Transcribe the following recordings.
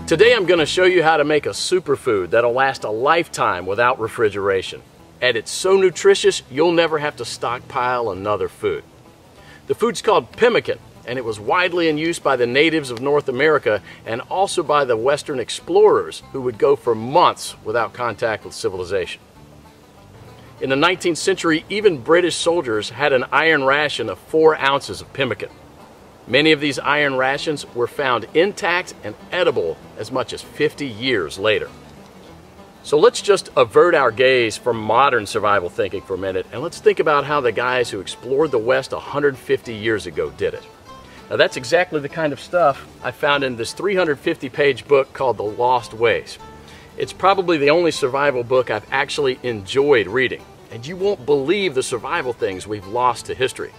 Today I'm going to show you how to make a superfood that'll last a lifetime without refrigeration. And it's so nutritious you'll never have to stockpile another food. The food's called pemmican, and it was widely in use by the natives of North America and also by the Western explorers who would go for months without contact with civilization. In the 19th century, even British soldiers had an iron ration of 4 ounces of pemmican. Many of these iron rations were found intact and edible as much as 50 years later. So let's just avert our gaze from modern survival thinking for a minute, and let's think about how the guys who explored the West 150 years ago did it. Now that's exactly the kind of stuff I found in this 350-page book called The Lost Ways. It's probably the only survival book I've actually enjoyed reading, and you won't believe the survival things we've lost to history.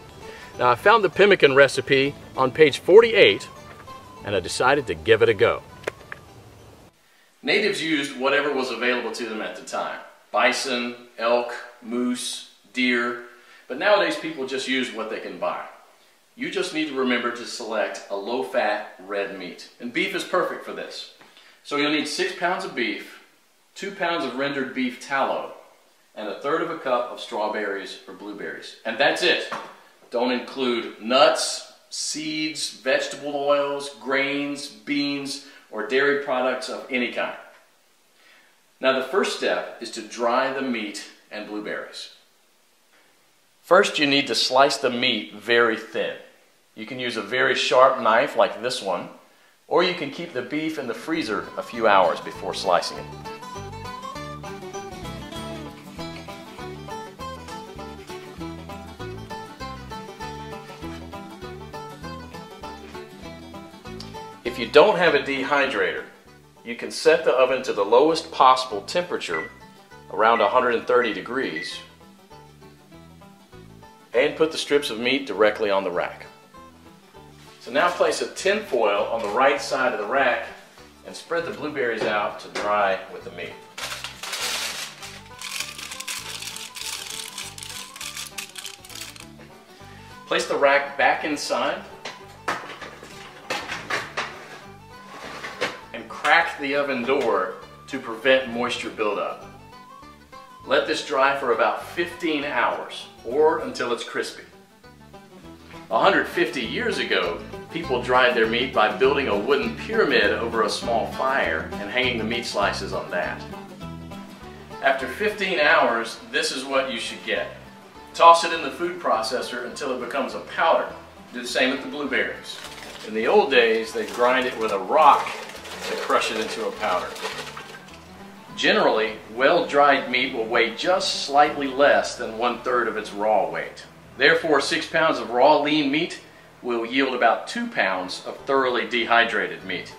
Now I found the pemmican recipe on page 48, and I decided to give it a go. Natives used whatever was available to them at the time. Bison, elk, moose, deer, but nowadays people just use what they can buy. You just need to remember to select a low-fat red meat, and beef is perfect for this. So you'll need 6 pounds of beef, 2 pounds of rendered beef tallow, and 1/3 cup of strawberries or blueberries. And that's it. Don't include nuts, seeds, vegetable oils, grains, beans, or dairy products of any kind. Now the first step is to dry the meat and blueberries. First you need to slice the meat very thin. You can use a very sharp knife like this one, or you can keep the beef in the freezer a few hours before slicing it. If you don't have a dehydrator, you can set the oven to the lowest possible temperature, around 130 degrees, and put the strips of meat directly on the rack. So now place a tin foil on the right side of the rack and spread the blueberries out to dry with the meat. Place the rack back inside and crack the oven door to prevent moisture buildup. Let this dry for about 15 hours or until it's crispy. 150 years ago, people dried their meat by building a wooden pyramid over a small fire and hanging the meat slices on that. After 15 hours, this is what you should get. Toss it in the food processor until it becomes a powder. Do the same with the blueberries. In the old days, they'd grind it with a rock to crush it into a powder. Generally, well-dried meat will weigh just slightly less than 1/3 of its raw weight. Therefore, 6 pounds of raw lean meat will yield about 2 pounds of thoroughly dehydrated meat.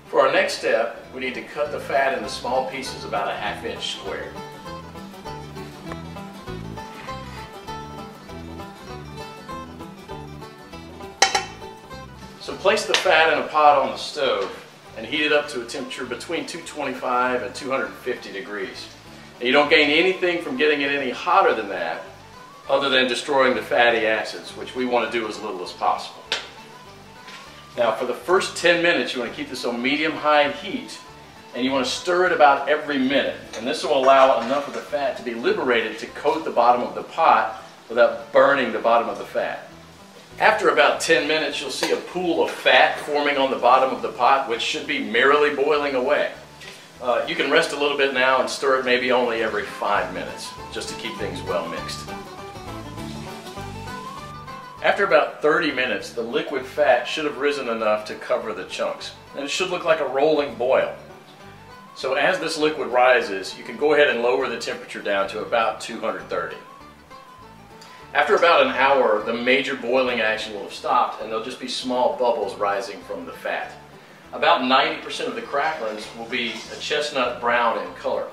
For our next step, we need to cut the fat into small pieces about a 1/2 inch square. So place the fat in a pot on the stove and heat it up to a temperature between 225 and 250 degrees. And you don't gain anything from getting it any hotter than that, other than destroying the fatty acids, which we want to do as little as possible. Now for the first 10 minutes you want to keep this on medium-high heat, and you want to stir it about every minute, and this will allow enough of the fat to be liberated to coat the bottom of the pot without burning the bottom of the fat. After about 10 minutes you'll see a pool of fat forming on the bottom of the pot, which should be merrily boiling away. You can rest a little bit now and stir it maybe only every 5 minutes, just to keep things well mixed. After about 30 minutes, the liquid fat should have risen enough to cover the chunks, and it should look like a rolling boil. So as this liquid rises, you can go ahead and lower the temperature down to about 230. After about an hour, the major boiling action will have stopped, and there'll just be small bubbles rising from the fat. About 90% of the cracklings will be a chestnut brown in color.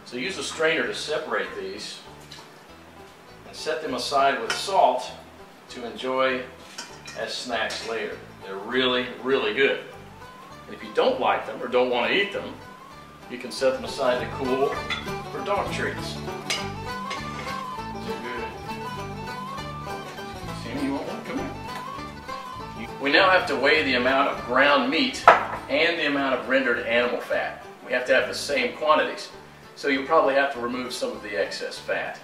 So use a strainer to separate these and set them aside with salt to enjoy as snacks later. They're really, really good. And if you don't like them or don't want to eat them, you can set them aside to cool for dog treats. They're good. Sammy, you want one? Come here. We now have to weigh the amount of ground meat and the amount of rendered animal fat. We have to have the same quantities, so you'll probably have to remove some of the excess fat.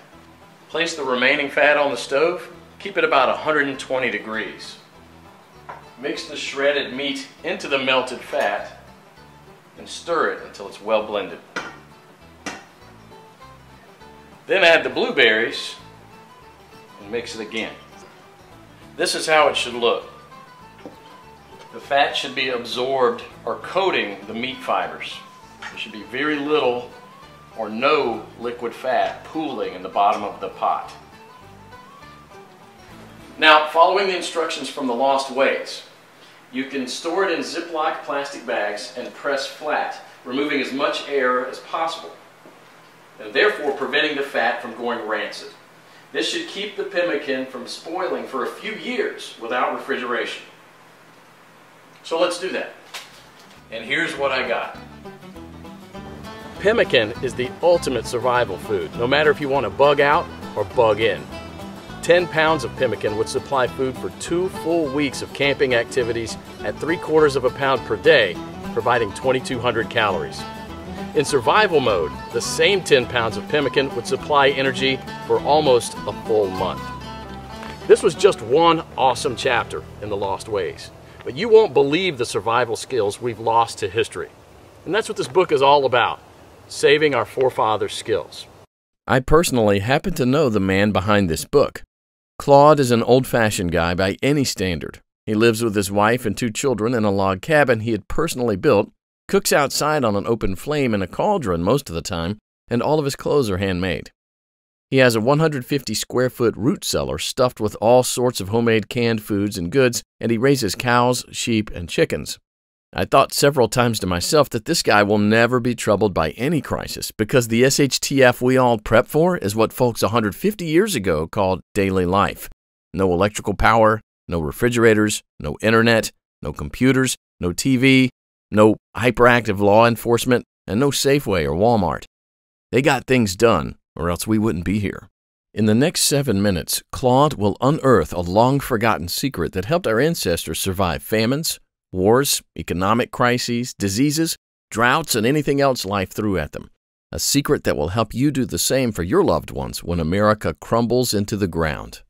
Place the remaining fat on the stove. Keep it about 120 degrees. Mix the shredded meat into the melted fat and stir it until it's well blended. Then add the blueberries and mix it again. This is how it should look. The fat should be absorbed or coating the meat fibers. There should be very little or no liquid fat pooling in the bottom of the pot. Now, following the instructions from the Lost Ways, you can store it in Ziploc plastic bags and press flat, removing as much air as possible, and therefore preventing the fat from going rancid. This should keep the pemmican from spoiling for a few years without refrigeration. So let's do that. And here's what I got. Pemmican is the ultimate survival food, no matter if you want to bug out or bug in. 10 pounds of pemmican would supply food for 2 full weeks of camping activities at 3/4 of a pound per day, providing 2,200 calories. In survival mode, the same 10 pounds of pemmican would supply energy for almost a full month. This was just one awesome chapter in the Lost Ways, but you won't believe the survival skills we've lost to history. And that's what this book is all about, saving our forefathers' skills. I personally happen to know the man behind this book. Claude is an old-fashioned guy by any standard. He lives with his wife and 2 children in a log cabin he had personally built, cooks outside on an open flame in a cauldron most of the time, and all of his clothes are handmade. He has a 150-square-foot root cellar stuffed with all sorts of homemade canned foods and goods, and he raises cows, sheep, and chickens. I thought several times to myself that this guy will never be troubled by any crisis because the SHTF we all prep for is what folks 150 years ago called daily life. No electrical power, no refrigerators, no internet, no computers, no TV, no hyperactive law enforcement, and no Safeway or Walmart. They got things done, or else we wouldn't be here. In the next 7 minutes, Claude will unearth a long-forgotten secret that helped our ancestors survive famines, wars, economic crises, diseases, droughts, and anything else life threw at them. A secret that will help you do the same for your loved ones when America crumbles into the ground.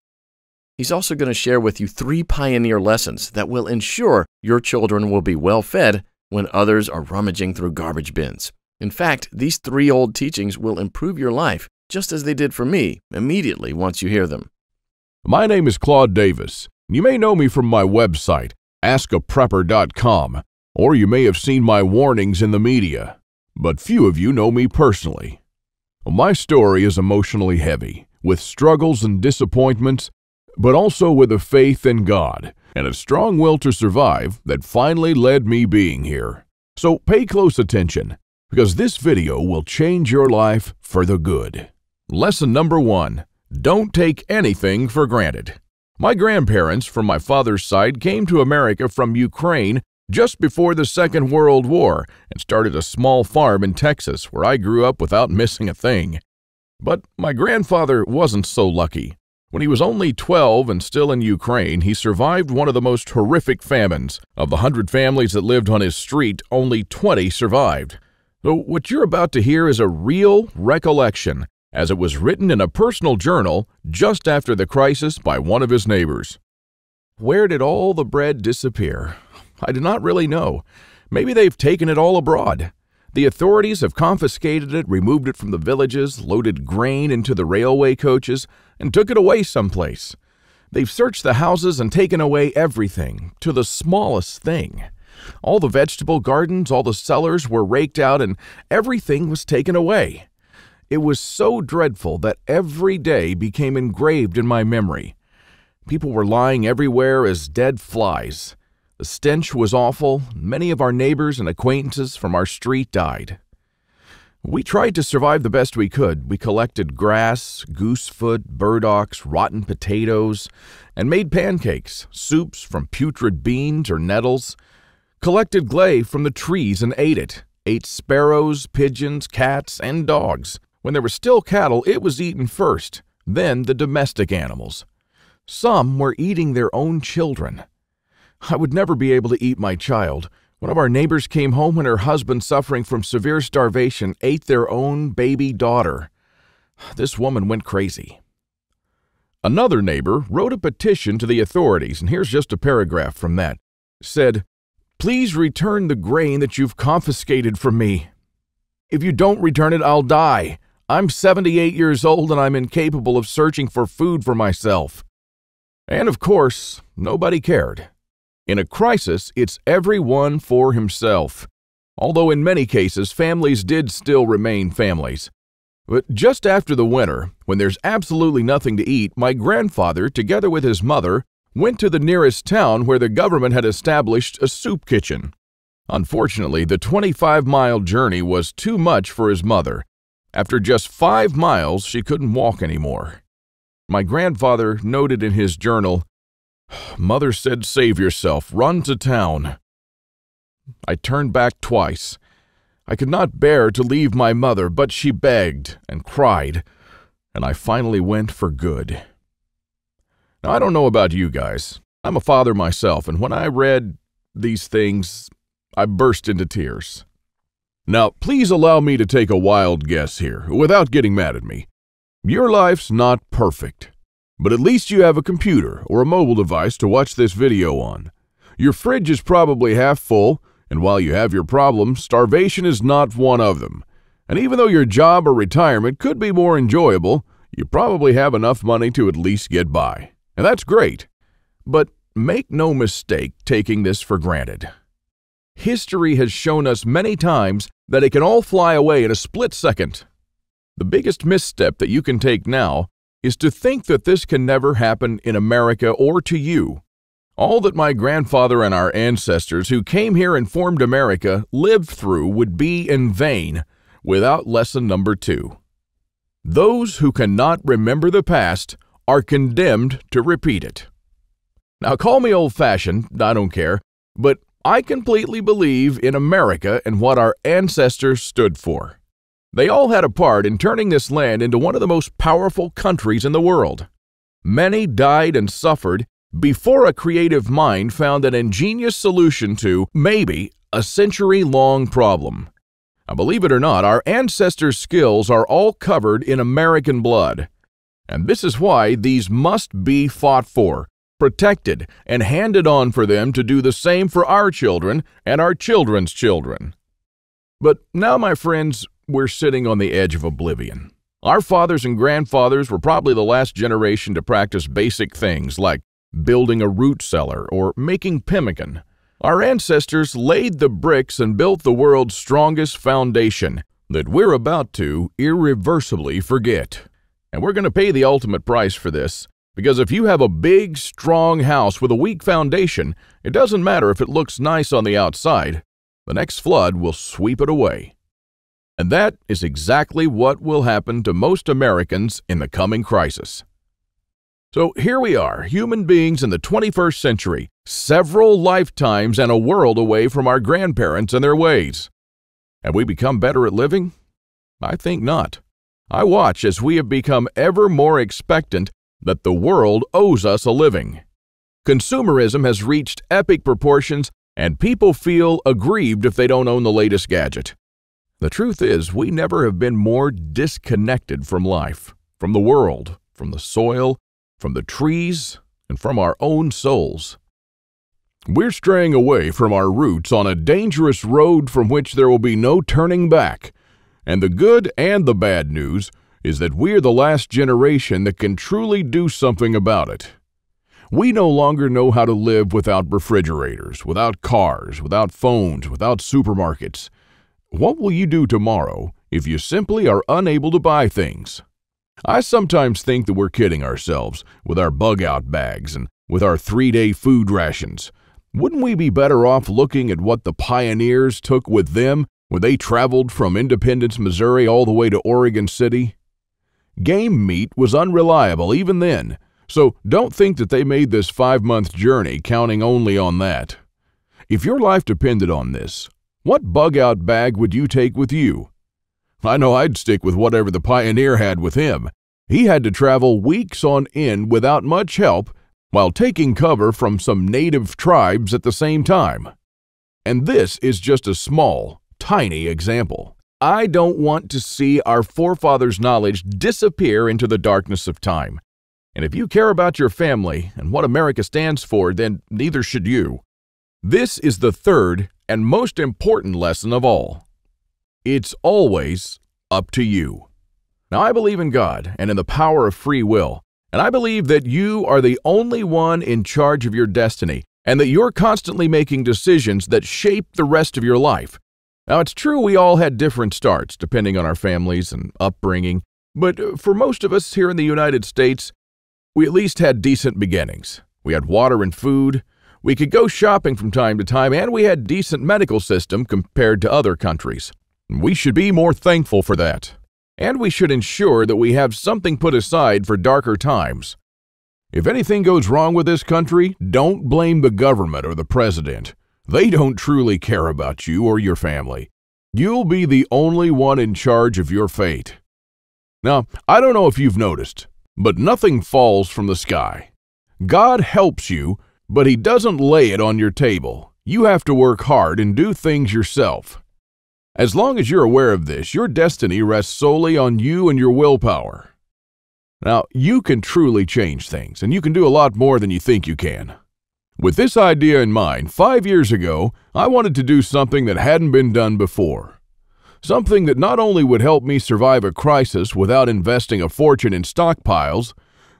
He's also going to share with you 3 pioneer lessons that will ensure your children will be well fed when others are rummaging through garbage bins. In fact, these 3 old teachings will improve your life just as they did for me immediately once you hear them. My name is Claude Davis. You may know me from my website, askaprepper.com, or you may have seen my warnings in the media, but few of you know me personally. My story is emotionally heavy, with struggles and disappointments, but also with a faith in God and a strong will to survive that finally led me being here. So pay close attention, because this video will change your life for the good. Lesson number 1, don't take anything for granted. My grandparents from my father's side came to America from Ukraine just before the Second World War and started a small farm in Texas where I grew up without missing a thing. But my grandfather wasn't so lucky. When he was only 12 and still in Ukraine, he survived one of the most horrific famines. Of the 100 families that lived on his street, only 20 survived. So what you're about to hear is a real recollection, as it was written in a personal journal just after the crisis by one of his neighbors. Where did all the bread disappear? I do not really know. Maybe they've taken it all abroad. The authorities have confiscated it, removed it from the villages, loaded grain into the railway coaches, and took it away someplace. They've searched the houses and taken away everything, to the smallest thing. All the vegetable gardens, all the cellars were raked out, and everything was taken away. It was so dreadful that every day became engraved in my memory. People were lying everywhere as dead flies. The stench was awful. Many of our neighbors and acquaintances from our street died. We tried to survive the best we could. We collected grass, goosefoot, burdocks, rotten potatoes, and made pancakes, soups from putrid beans or nettles, collected clay from the trees and ate it, ate sparrows, pigeons, cats, and dogs. When there were still cattle, it was eaten first, then the domestic animals. Some were eating their own children. I would never be able to eat my child. One of our neighbors came home when her husband, suffering from severe starvation, ate their own baby daughter. This woman went crazy. Another neighbor wrote a petition to the authorities, and here's just a paragraph from that. Said, "Please return the grain that you've confiscated from me. If you don't return it, I'll die. I'm 78 years old and I'm incapable of searching for food for myself." And of course, nobody cared. In a crisis, it's everyone for himself. Although in many cases, families did still remain families. But just after the winter, when there's absolutely nothing to eat, my grandfather, together with his mother, went to the nearest town where the government had established a soup kitchen. Unfortunately, the 25-mile journey was too much for his mother. After just 5 miles, she couldn't walk anymore. My grandfather noted in his journal, "Mother said, save yourself, run to town." I turned back twice. I could not bear to leave my mother, but she begged and cried, and I finally went for good. Now, I don't know about you guys. I'm a father myself, and when I read these things, I burst into tears. Now, please allow me to take a wild guess here, without getting mad at me. Your life's not perfect, but at least you have a computer or a mobile device to watch this video on. Your fridge is probably half full, and while you have your problems, starvation is not one of them. And even though your job or retirement could be more enjoyable, you probably have enough money to at least get by. And that's great. But make no mistake taking this for granted. History has shown us many times that it can all fly away in a split second. The biggest misstep that you can take now is to think that this can never happen in America or to you. All that my grandfather and our ancestors who came here and formed America lived through would be in vain without lesson number 2. Those who cannot remember the past are condemned to repeat it. Now, call me old-fashioned, I don't care, but I completely believe in America and what our ancestors stood for. They all had a part in turning this land into one of the most powerful countries in the world. Many died and suffered before a creative mind found an ingenious solution to, maybe, a century-long problem. Now, believe it or not, our ancestors' skills are all covered in American blood. And this is why these must be fought for, protected, and handed on for them to do the same for our children and our children's children. But now, my friends, we're sitting on the edge of oblivion. Our fathers and grandfathers were probably the last generation to practice basic things like building a root cellar or making pemmican. Our ancestors laid the bricks and built the world's strongest foundation that we're about to irreversibly forget. And we're going to pay the ultimate price for this, because if you have a big, strong house with a weak foundation, it doesn't matter if it looks nice on the outside. The next flood will sweep it away. And that is exactly what will happen to most Americans in the coming crisis. So here we are, human beings in the 21st century, several lifetimes and a world away from our grandparents and their ways. Have we become better at living? I think not. I watch as we have become ever more expectant that the world owes us a living. Consumerism has reached epic proportions, and people feel aggrieved if they don't own the latest gadget. The truth is, we never have been more disconnected from life, from the world, from the soil, from the trees, and from our own souls. We're straying away from our roots on a dangerous road from which there will be no turning back. And the good and the bad news is that we're the last generation that can truly do something about it. We no longer know how to live without refrigerators, without cars, without phones, without supermarkets. What will you do tomorrow if you simply are unable to buy things? I sometimes think that we're kidding ourselves with our bug-out bags and with our 3-day food rations. Wouldn't we be better off looking at what the pioneers took with them when they traveled from Independence, Missouri all the way to Oregon City? Game meat was unreliable even then, so don't think that they made this 5-month journey counting only on that. If your life depended on this, what bug-out bag would you take with you? I know I'd stick with whatever the pioneer had with him. He had to travel weeks on end without much help while taking cover from some native tribes at the same time. And this is just a small, tiny example. I don't want to see our forefathers' knowledge disappear into the darkness of time. And if you care about your family and what America stands for, then neither should you. This is the third and most important lesson of all. It's always up to you. Now, I believe in God and in the power of free will, and I believe that you are the only one in charge of your destiny, and that you're constantly making decisions that shape the rest of your life. Now, it's true we all had different starts depending on our families and upbringing, but for most of us here in the United States, we at least had decent beginnings. We had water and food, we could go shopping from time to time, and we had a decent medical system compared to other countries. We should be more thankful for that. And we should ensure that we have something put aside for darker times. If anything goes wrong with this country, don't blame the government or the president. They don't truly care about you or your family. You'll be the only one in charge of your fate. Now, I don't know if you've noticed, but nothing falls from the sky. God helps you, but He doesn't lay it on your table. You have to work hard and do things yourself. As long as you're aware of this, your destiny rests solely on you and your willpower. Now, you can truly change things, and you can do a lot more than you think you can. With this idea in mind, 5 years ago, I wanted to do something that hadn't been done before. Something that not only would help me survive a crisis without investing a fortune in stockpiles,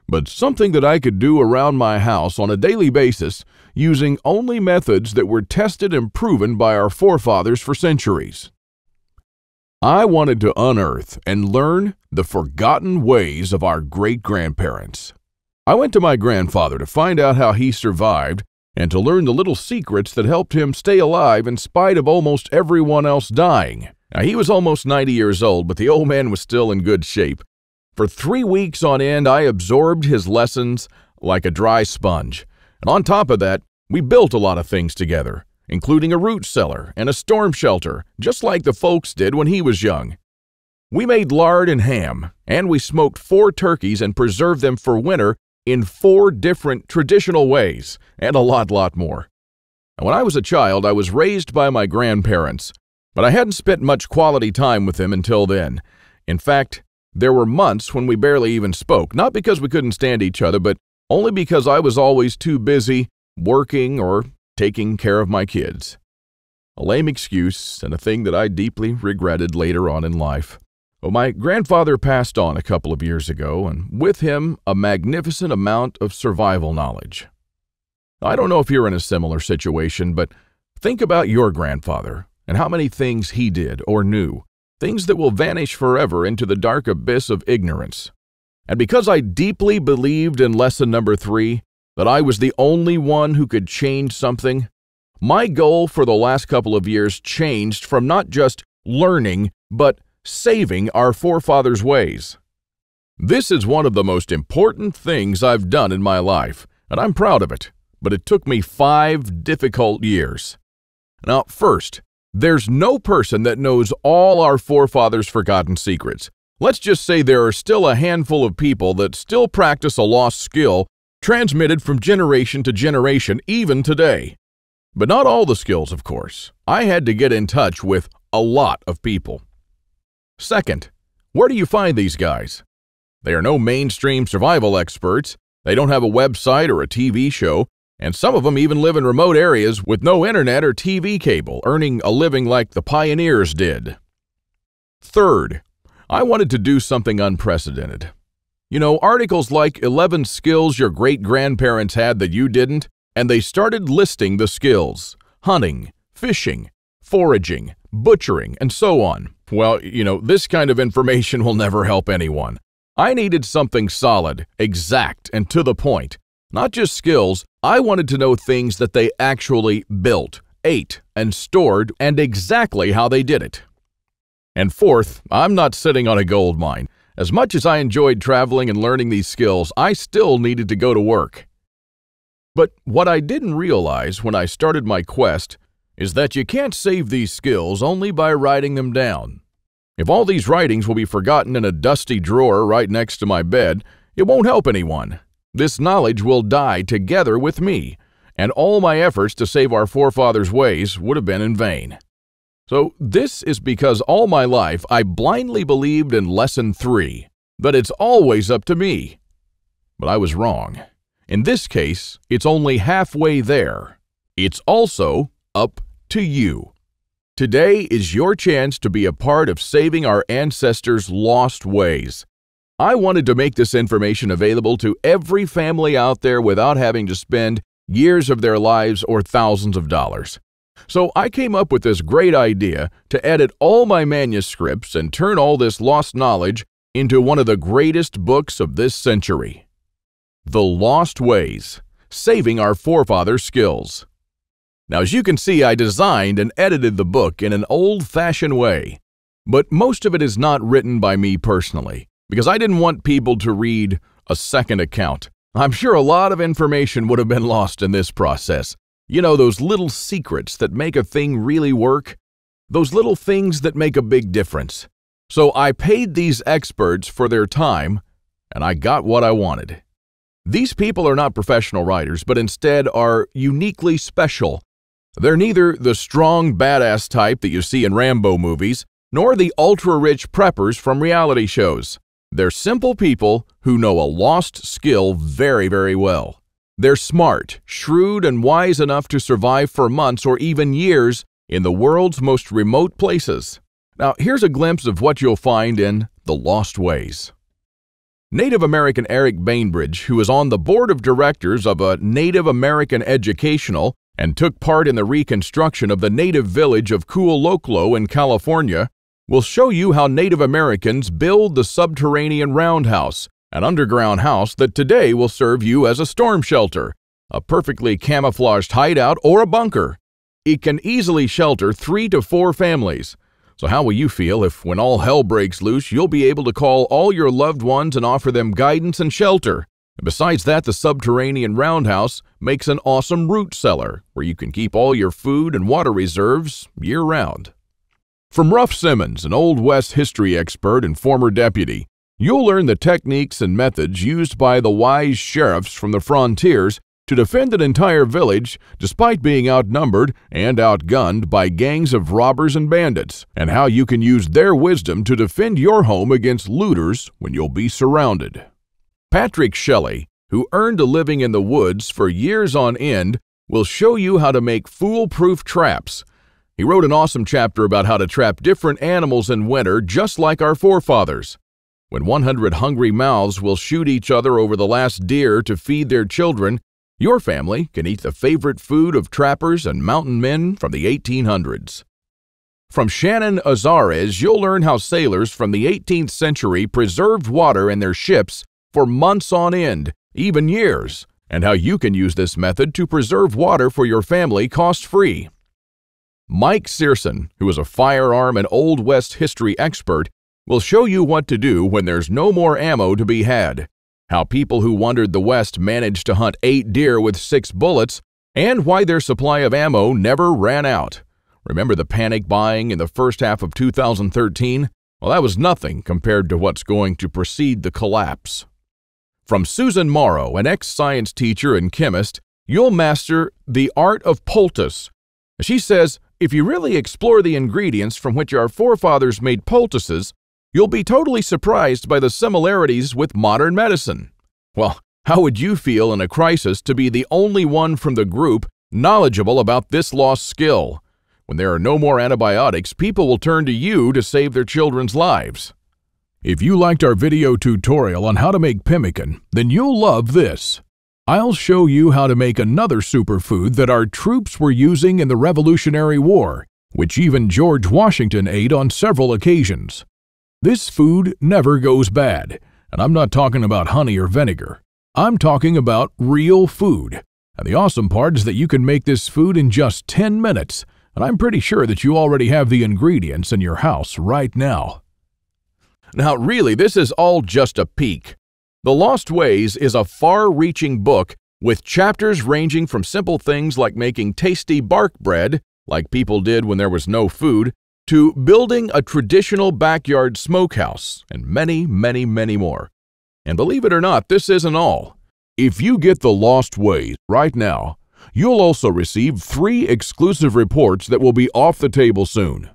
but something that I could do around my house on a daily basis using only methods that were tested and proven by our forefathers for centuries. I wanted to unearth and learn the forgotten ways of our great-grandparents. I went to my grandfather to find out how he survived and to learn the little secrets that helped him stay alive in spite of almost everyone else dying. Now, he was almost 90 years old, but the old man was still in good shape. For 3 weeks on end, I absorbed his lessons like a dry sponge. And on top of that, we built a lot of things together, including a root cellar and a storm shelter, just like the folks did when he was young. We made lard and ham, and we smoked 4 turkeys and preserved them for winter in 4 different traditional ways, and a lot more. And when I was a child, I was raised by my grandparents, but I hadn't spent much quality time with them until then. In fact, there were months when we barely even spoke, not because we couldn't stand each other, but only because I was always too busy working or taking care of my kids. A lame excuse and a thing that I deeply regretted later on in life. Well, my grandfather passed on a couple of years ago, and with him, a magnificent amount of survival knowledge. I don't know if you're in a similar situation, but think about your grandfather and how many things he did or knew, things that will vanish forever into the dark abyss of ignorance. And because I deeply believed in lesson number 3, that I was the only one who could change something, my goal for the last couple of years changed from not just learning, but saving our forefathers' ways. This is one of the most important things I've done in my life, and I'm proud of it, but it took me 5 difficult years. Now, first, there's no person that knows all our forefathers' forgotten secrets. Let's just say there are still a handful of people that still practice a lost skill transmitted from generation to generation, even today. But not all the skills, of course. I had to get in touch with a lot of people. Second, where do you find these guys? They are no mainstream survival experts. They don't have a website or a TV show, and some of them even live in remote areas with no internet or TV cable, earning a living like the pioneers did. Third, I wanted to do something unprecedented. You know, articles like 11 skills your great-grandparents had that you didn't, and they started listing the skills: hunting, fishing, foraging, butchering, and so on. Well, you know, this kind of information will never help anyone. I needed something solid, exact, and to the point. Not just skills, I wanted to know things that they actually built, ate, and stored, and exactly how they did it. And fourth, I'm not sitting on a gold mine. As much as I enjoyed traveling and learning these skills, I still needed to go to work. But what I didn't realize when I started my quest is that you can't save these skills only by writing them down. If all these writings will be forgotten in a dusty drawer right next to my bed, it won't help anyone. This knowledge will die together with me, and all my efforts to save our forefathers' ways would have been in vain. So this is because all my life I blindly believed in Lesson 3, that it's always up to me. But I was wrong. In this case, it's only halfway there. It's also up to you. Today is your chance to be a part of saving our ancestors' lost ways. I wanted to make this information available to every family out there without having to spend years of their lives or thousands of dollars. So I came up with this great idea to edit all my manuscripts and turn all this lost knowledge into one of the greatest books of this century. The Lost Ways, Saving Our Forefathers' Skills. Now, as you can see, I designed and edited the book in an old-fashioned way, but most of it is not written by me personally, because I didn't want people to read a second account. I'm sure a lot of information would have been lost in this process. You know, those little secrets that make a thing really work? Those little things that make a big difference. So I paid these experts for their time, and I got what I wanted. These people are not professional writers, but instead are uniquely special. They're neither the strong, badass type that you see in Rambo movies, nor the ultra-rich preppers from reality shows. They're simple people who know a lost skill very, very well. They're smart, shrewd, and wise enough to survive for months or even years in the world's most remote places. Now, here's a glimpse of what you'll find in The Lost Ways. Native American Eric Bainbridge, who is on the board of directors of a Native American educational and took part in the reconstruction of the native village of Kualoklo in California, will show you how Native Americans build the subterranean roundhouse, an underground house that today will serve you as a storm shelter, a perfectly camouflaged hideout, or a bunker. It can easily shelter 3 to 4 families. So how will you feel if, when all hell breaks loose, you'll be able to call all your loved ones and offer them guidance and shelter? And besides that, the subterranean roundhouse makes an awesome root cellar where you can keep all your food and water reserves year-round. From Ruff Simmons, an Old West history expert and former deputy, you'll learn the techniques and methods used by the wise sheriffs from the frontiers to defend an entire village despite being outnumbered and outgunned by gangs of robbers and bandits, and how you can use their wisdom to defend your home against looters when you'll be surrounded. Patrick Shelley, who earned a living in the woods for years on end, will show you how to make foolproof traps. He wrote an awesome chapter about how to trap different animals in winter just like our forefathers. When 100 hungry mouths will shoot each other over the last deer to feed their children, your family can eat the favorite food of trappers and mountain men from the 1800s. From Shannon Azares, you'll learn how sailors from the 18th century preserved water in their ships for months on end, even years, and how you can use this method to preserve water for your family cost-free. Mike Searson, who is a firearm and Old West history expert, will show you what to do when there's no more ammo to be had, how people who wandered the West managed to hunt 8 deer with 6 bullets, and why their supply of ammo never ran out. Remember the panic buying in the first half of 2013? Well, that was nothing compared to what's going to precede the collapse. From Susan Morrow, an ex-science teacher and chemist, you'll master the art of poultice. She says, if you really explore the ingredients from which our forefathers made poultices, you'll be totally surprised by the similarities with modern medicine. Well, how would you feel in a crisis to be the only one from the group knowledgeable about this lost skill? When there are no more antibiotics, people will turn to you to save their children's lives. If you liked our video tutorial on how to make pemmican, then you'll love this. I'll show you how to make another superfood that our troops were using in the Revolutionary War, which even George Washington ate on several occasions. This food never goes bad, and I'm not talking about honey or vinegar. I'm talking about real food. And the awesome part is that you can make this food in just 10 minutes, and I'm pretty sure that you already have the ingredients in your house right now. Now, really, this is all just a peek. The Lost Ways is a far-reaching book with chapters ranging from simple things like making tasty bark bread, like people did when there was no food, to building a traditional backyard smokehouse, and many, many, many more. And believe it or not, this isn't all. If you get The Lost Ways right now, You'll also receive 3 exclusive reports that will be off the table soon.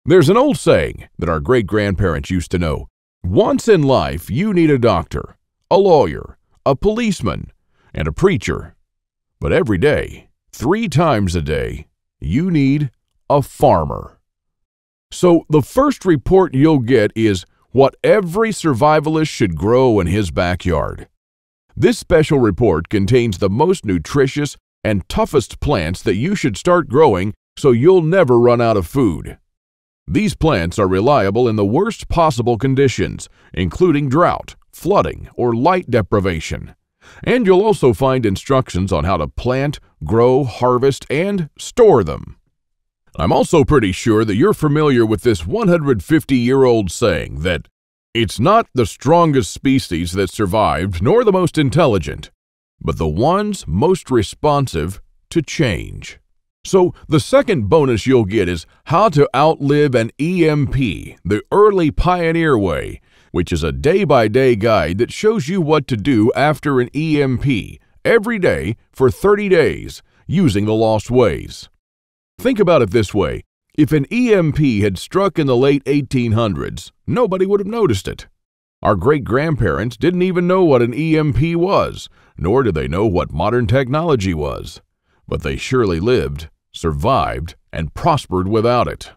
There's an old saying that our great-grandparents used to know. Once in life, you need a doctor, a lawyer, a policeman, and a preacher. But every day, 3 times a day, you need a farmer. So the first report you'll get is what every survivalist should grow in his backyard. This special report contains the most nutritious and toughest plants that you should start growing so you'll never run out of food. These plants are reliable in the worst possible conditions, including drought, flooding, or light deprivation. And you'll also find instructions on how to plant, grow, harvest, and store them. I'm also pretty sure that you're familiar with this 150-year-old saying that it's not the strongest species that survived nor the most intelligent, but the ones most responsive to change. So the second bonus you'll get is how to outlive an EMP, the early pioneer way, which is a day-by-day guide that shows you what to do after an EMP every day for 30 days using the lost ways. Think about it this way. If an EMP had struck in the late 1800s, nobody would have noticed it. Our great-grandparents didn't even know what an EMP was, nor did they know what modern technology was. But they surely lived, survived, and prospered without it.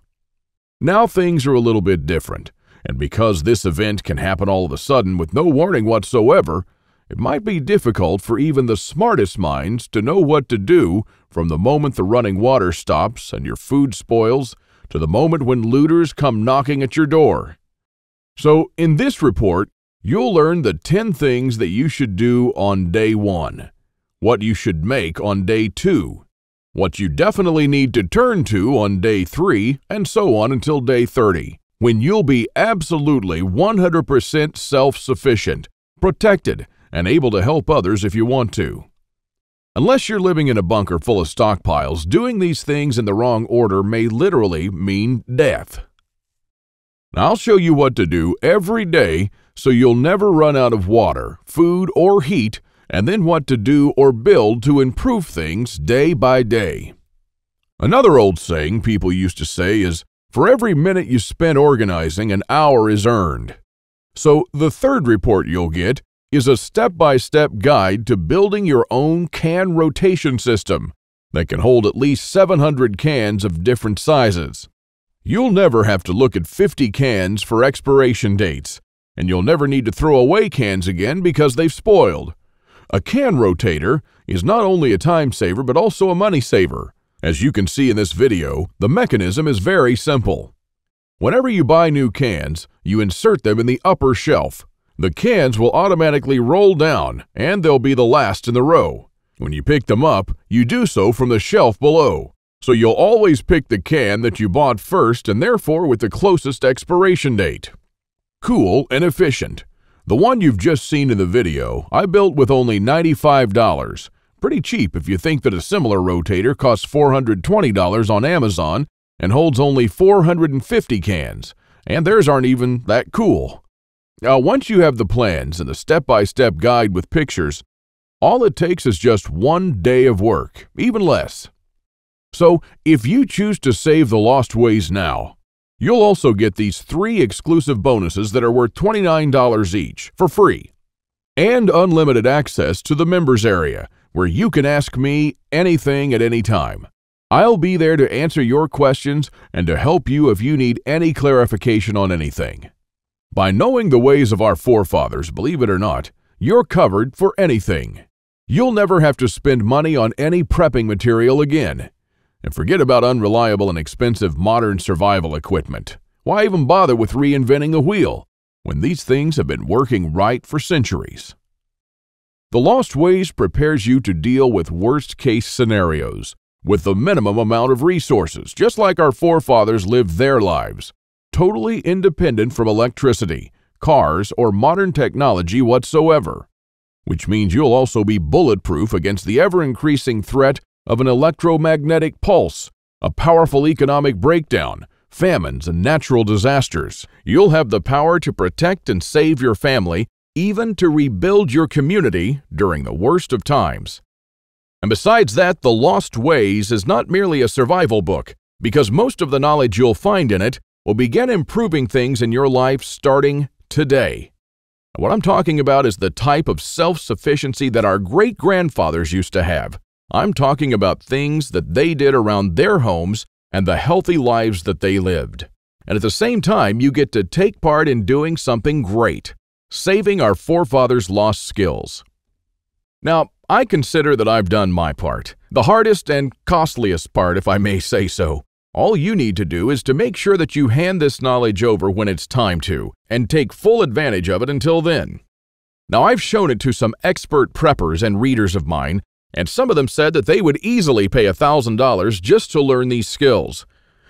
Now things are a little bit different, and because this event can happen all of a sudden with no warning whatsoever, it might be difficult for even the smartest minds to know what to do from the moment the running water stops and your food spoils to the moment when looters come knocking at your door. So in this report, you'll learn the 10 things that you should do on day 1, what you should make on day 2, what you definitely need to turn to on day 3, and so on until day 30, when you'll be absolutely 100% self-sufficient, protected, and able to help others if you want to. Unless you're living in a bunker full of stockpiles, doing these things in the wrong order may literally mean death. Now, I'll show you what to do every day so you'll never run out of water, food, or heat, and then what to do or build to improve things day by day. Another old saying people used to say is, for every minute you spend organizing, an hour is earned. So the third report you'll get is a step-by-step guide to building your own can rotation system that can hold at least 700 cans of different sizes. You'll never have to look at 50 cans for expiration dates, and you'll never need to throw away cans again because they've spoiled. A can rotator is not only a time saver but also a money saver. As you can see in this video, the mechanism is very simple. Whenever you buy new cans, you insert them in the upper shelf. The cans will automatically roll down, and they'll be the last in the row. When you pick them up, you do so from the shelf below. So you'll always pick the can that you bought first and therefore with the closest expiration date. Cool and efficient. The one you've just seen in the video, I built with only $95. Pretty cheap if you think that a similar rotator costs $420 on Amazon and holds only 450 cans, and theirs aren't even that cool. Now, once you have the plans and the step-by-step guide with pictures, all it takes is just 1 day of work, even less. So, if you choose to save the lost ways now, you'll also get these 3 exclusive bonuses that are worth $29 each for free, and unlimited access to the members area, where you can ask me anything at any time. I'll be there to answer your questions and to help you if you need any clarification on anything. By knowing the ways of our forefathers, believe it or not, you're covered for anything. You'll never have to spend money on any prepping material again. And forget about unreliable and expensive modern survival equipment. Why even bother with reinventing the wheel when these things have been working right for centuries? The Lost Ways prepares you to deal with worst-case scenarios with the minimum amount of resources, just like our forefathers lived their lives, totally independent from electricity, cars, or modern technology whatsoever, which means you'll also be bulletproof against the ever-increasing threat of an electromagnetic pulse, a powerful economic breakdown, famines, and natural disasters. You'll have the power to protect and save your family, even to rebuild your community during the worst of times. And besides that, The Lost Ways is not merely a survival book, because most of the knowledge you'll find in it will begin improving things in your life starting today. What I'm talking about is the type of self-sufficiency that our great-grandfathers used to have. I'm talking about things that they did around their homes and the healthy lives that they lived. And at the same time, you get to take part in doing something great, saving our forefathers' lost skills. Now, I consider that I've done my part, the hardest and costliest part, if I may say so. All you need to do is to make sure that you hand this knowledge over when it's time to, and take full advantage of it until then. Now, I've shown it to some expert preppers and readers of mine, and some of them said that they would easily pay $1,000 just to learn these skills.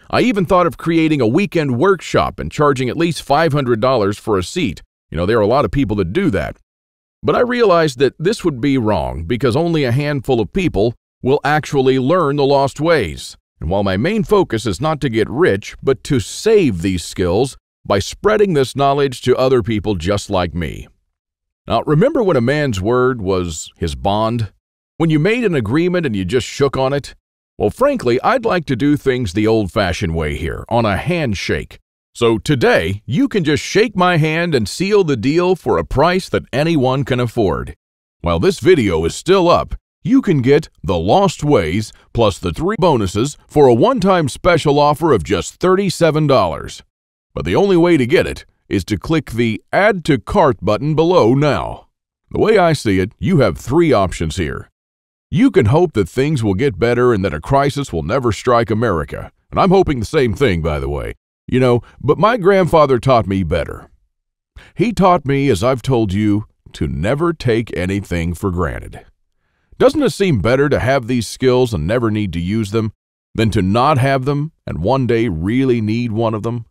I even thought of creating a weekend workshop and charging at least $500 for a seat. There are a lot of people that do that. But I realized that this would be wrong because only a handful of people will actually learn the lost ways. And while my main focus is not to get rich, but to save these skills by spreading this knowledge to other people just like me. Now, remember when a man's word was his bond? When you made an agreement and you just shook on it? Well, frankly, I'd like to do things the old-fashioned way here, on a handshake. So today, you can just shake my hand and seal the deal for a price that anyone can afford. While this video is still up, you can get The Lost Ways plus the 3 bonuses for a one-time special offer of just $37. But the only way to get it is to click the Add to Cart button below now. The way I see it, you have 3 options here. You can hope that things will get better and that a crisis will never strike America. And I'm hoping the same thing, by the way. But my grandfather taught me better. He taught me, as I've told you, to never take anything for granted. Doesn't it seem better to have these skills and never need to use them than to not have them and one day really need one of them?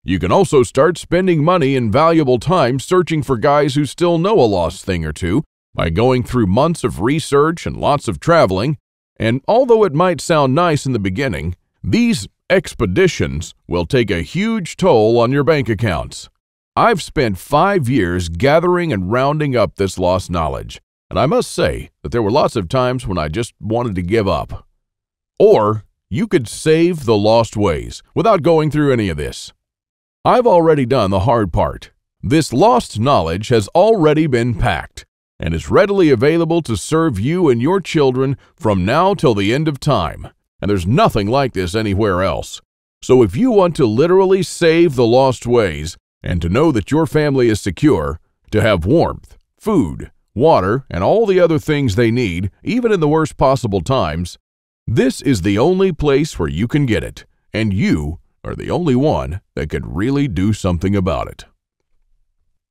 You can also start spending money and valuable time searching for guys who still know a lost thing or two by going through months of research and lots of traveling. And although it might sound nice in the beginning, these expeditions will take a huge toll on your bank accounts. I've spent 5 years gathering and rounding up this lost knowledge. And I must say that there were lots of times when I just wanted to give up. Or you could save the lost ways without going through any of this. I've already done the hard part. This lost knowledge has already been packed and is readily available to serve you and your children from now till the end of time. And there's nothing like this anywhere else. So if you want to literally save the lost ways and to know that your family is secure, to have warmth, food, water, and all the other things they need, even in the worst possible times, this is the only place where you can get it, and you are the only one that could really do something about it.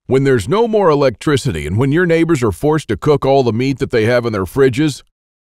When there's no more electricity and when your neighbors are forced to cook all the meat that they have in their fridges,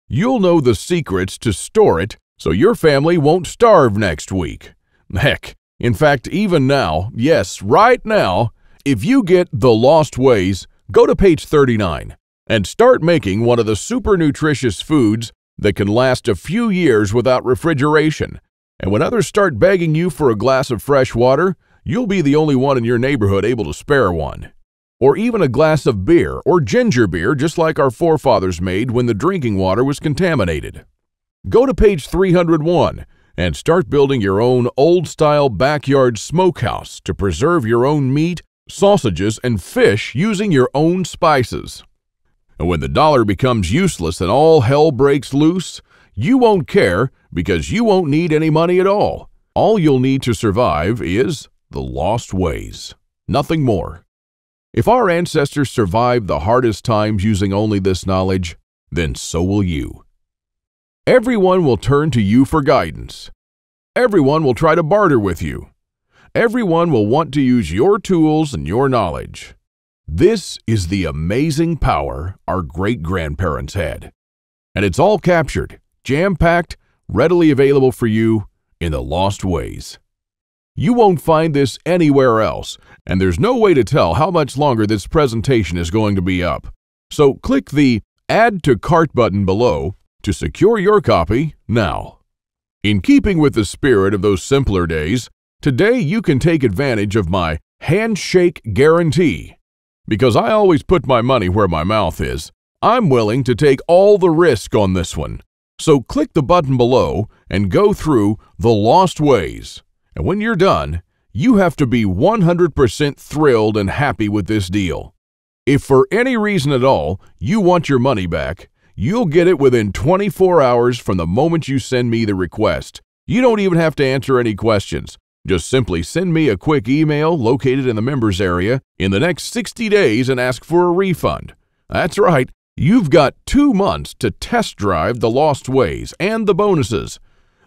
you'll know the secrets to store it so your family won't starve next week. Heck, in fact, even now, yes, right now, if you get The Lost Ways, go to page 39 and start making one of the super nutritious foods that can last a few years without refrigeration. And when others start begging you for a glass of fresh water, you'll be the only one in your neighborhood able to spare one. Or even a glass of beer or ginger beer, just like our forefathers made when the drinking water was contaminated. Go to page 301 and start building your own old-style backyard smokehouse to preserve your own meat, sausages, and fish using your own spices. And when the dollar becomes useless and all hell breaks loose, you won't care because you won't need any money at all. All you'll need to survive is the lost ways. Nothing more. If our ancestors survived the hardest times using only this knowledge, then so will you. Everyone will turn to you for guidance. Everyone will try to barter with you. Everyone will want to use your tools and your knowledge. This is the amazing power our great-grandparents had. And it's all captured, jam-packed, readily available for you in The Lost Ways. You won't find this anywhere else, and there's no way to tell how much longer this presentation is going to be up. So click the Add to Cart button below to secure your copy now. In keeping with the spirit of those simpler days, today you can take advantage of my handshake guarantee. Because I always put my money where my mouth is, I'm willing to take all the risk on this one. So click the button below and go through The Lost Ways. And when you're done, you have to be 100% thrilled and happy with this deal. If for any reason at all you want your money back, you'll get it within 24 hours from the moment you send me the request. You don't even have to answer any questions. Just simply send me a quick email located in the members area in the next 60 days and ask for a refund. That's right, you've got 2 months to test drive The Lost Ways and the bonuses.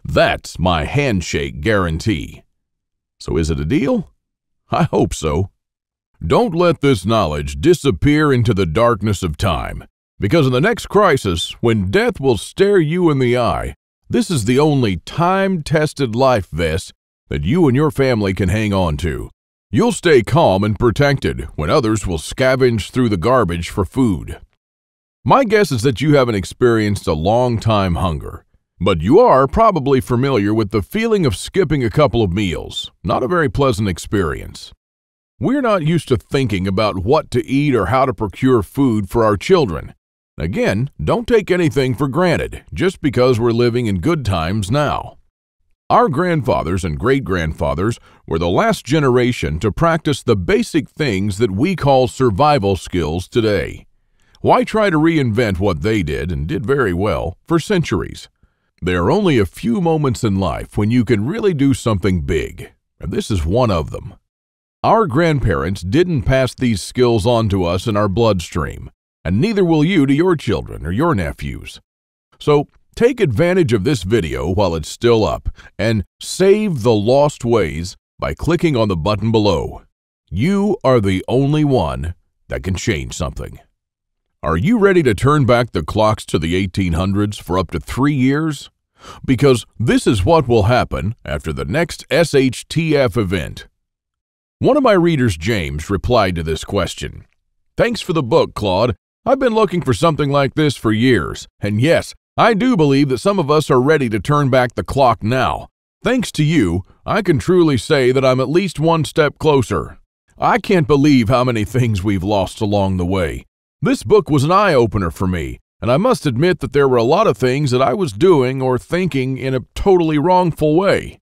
That's my handshake guarantee. So is it a deal? I hope so. Don't let this knowledge disappear into the darkness of time, because in the next crisis, when death will stare you in the eye, this is the only time-tested life vest that you and your family can hang on to. You'll stay calm and protected when others will scavenge through the garbage for food. My guess is that you haven't experienced a long-time hunger, but you are probably familiar with the feeling of skipping a couple of meals. Not a very pleasant experience. We're not used to thinking about what to eat or how to procure food for our children. Again, don't take anything for granted just because we're living in good times now. Our grandfathers and great-grandfathers were the last generation to practice the basic things that we call survival skills today. Why try to reinvent what they did, and did very well, for centuries? There are only a few moments in life when you can really do something big, and this is one of them. Our grandparents didn't pass these skills on to us in our bloodstream, and neither will you to your children or your nephews. So take advantage of this video while it's still up, and save The Lost Ways by clicking on the button below. You are the only one that can change something. Are you ready to turn back the clocks to the 1800s for up to 3 years? Because this is what will happen after the next SHTF event. One of my readers, James, replied to this question. Thanks for the book, Claude. I've been looking for something like this for years. And yes, I do believe that some of us are ready to turn back the clock now. Thanks to you, I can truly say that I'm at least one step closer. I can't believe how many things we've lost along the way. This book was an eye-opener for me, and I must admit that there were a lot of things that I was doing or thinking in a totally wrongful way.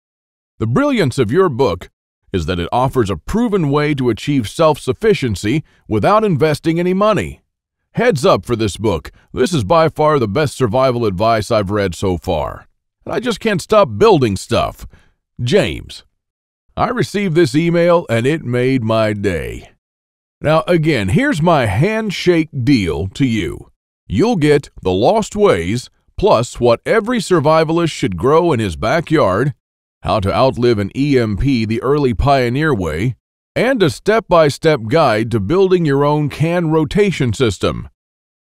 The brilliance of your book is that it offers a proven way to achieve self-sufficiency without investing any money. Heads up for this book. This is by far the best survival advice I've read so far. And I just can't stop building stuff. James. I received this email and it made my day. Now again, here's my handshake deal to you. You'll get The Lost Ways, plus what every survivalist should grow in his backyard, how to outlive an EMP the early pioneer way, and a step-by-step guide to building your own can rotation system.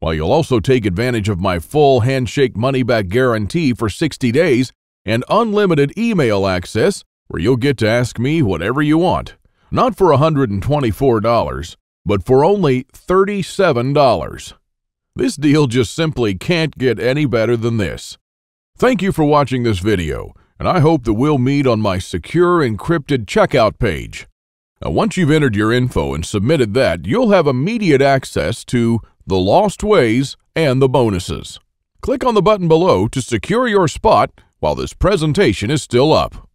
While you'll also take advantage of my full handshake money-back guarantee for 60 days and unlimited email access where you'll get to ask me whatever you want. Not for $124, but for only $37. This deal just simply can't get any better than this. Thank you for watching this video, and I hope that we'll meet on my secure encrypted checkout page. Now, once you've entered your info and submitted that, you'll have immediate access to The Lost Ways and the bonuses. Click on the button below to secure your spot while this presentation is still up.